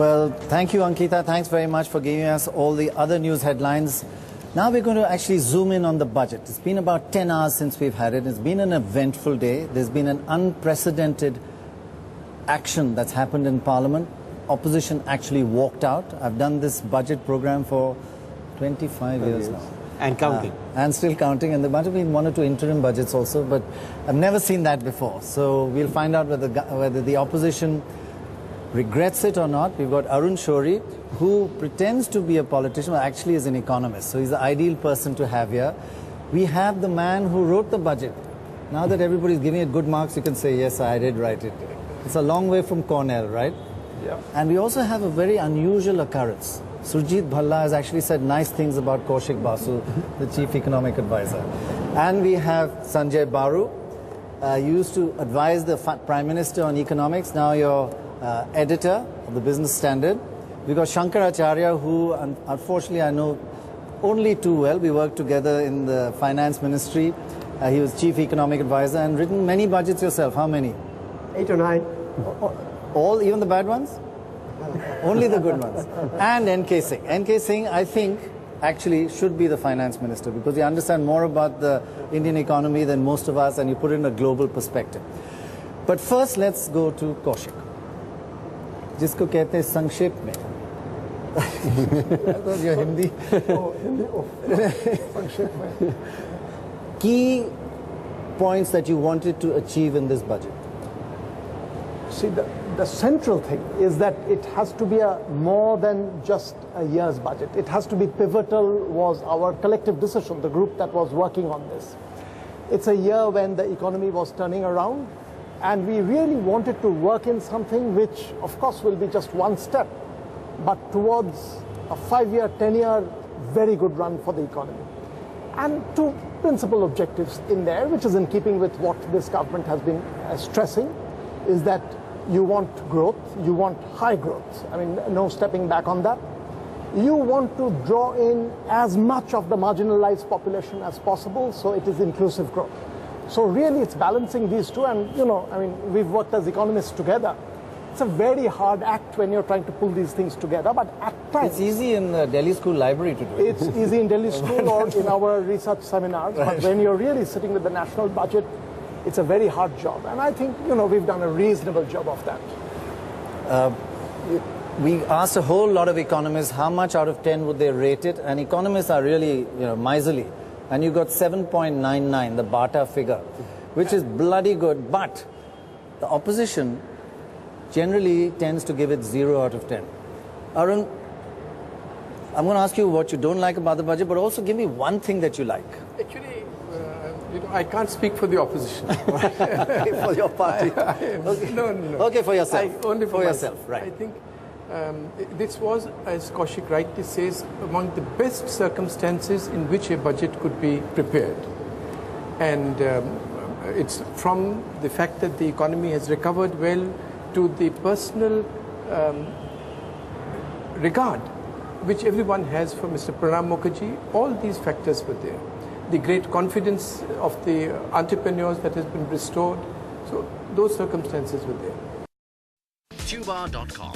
Well, thank you, Ankita. Thanks very much for giving us all the other news headlines. Now we're going to actually zoom in on the budget. It's been about 10 hours since we've had it. It's been an eventful day. There's been an unprecedented action that's happened in Parliament. Opposition actually walked out. I've done this budget program for 25 years now. And counting. And still counting. And there might have been one or two interim budgets also, but I've never seen that before. So we'll find out whether the opposition regrets it or not. We've got Arun Shourie, who pretends to be a politician, but actually is an economist. So he's the ideal person to have here. We have the man who wrote the budget. Now that everybody's giving it good marks, you can say, yes, I did write it. It's a long way from Cornell, right? Yeah. And we also have a very unusual occurrence. Surjit Bhalla has actually said nice things about Kaushik Basu, the chief economic advisor. And we have Sanjay Baru. You used to advise the Prime Minister on economics. Now you're editor of the Business Standard. We've got Shankaracharya, who unfortunately I know only too well. We worked together in the Finance Ministry. He was chief economic advisor and written many budgets yourself. How many? 8 or 9. All, even the bad ones? Only the good ones. And NK Singh. NK Singh, I think, actually should be the finance minister because you understand more about the Indian economy than most of us and you put it in a global perspective. But first, let's go to Kaushik. जिसको कहते हैं संक्षेप में ये हिंदी संक्षेप में key points that you wanted to achieve in this budget. See, the central thing is that it has to be more than just a year's budget. It has to be pivotal, was our collective decision, the group that was working on this. It's a year when the economy was turning around, and we really wanted to work in something which, of course, will be just one step, but towards a 5-year, 10-year, very good run for the economy. And two principal objectives in there, which is in keeping with what this government has been stressing, is that you want growth, you want high growth. I mean, no stepping back on that. You want to draw in as much of the marginalized population as possible, so it is inclusive growth. So really it's balancing these two, and you know, I mean, we've worked as economists together. It's a very hard act when you're trying to pull these things together, but at times... It's easy in the Delhi School library to do it. It's easy in Delhi School or in our research seminars, but when you're really sitting with the national budget, it's a very hard job. And I think, you know, we've done a reasonable job of that. We asked a whole lot of economists how much out of 10 would they rate it, and economists are really, miserly. And you got 7.99, the Bata figure, which is bloody good. But the opposition generally tends to give it 0 out of 10. Arun, I'm going to ask you what you don't like about the budget, but also give me one thing that you like. Actually, I can't speak for the opposition. For your party. Okay. No. Okay, for yourself. Only for yourself, right. I think this was, as Kaushik rightly says, among the best circumstances in which a budget could be prepared. And it's from the fact that the economy has recovered well to the personal regard which everyone has for Mr. Pranab Mukherjee. All these factors were there. The great confidence of the entrepreneurs that has been restored. So those circumstances were there. Tuba.com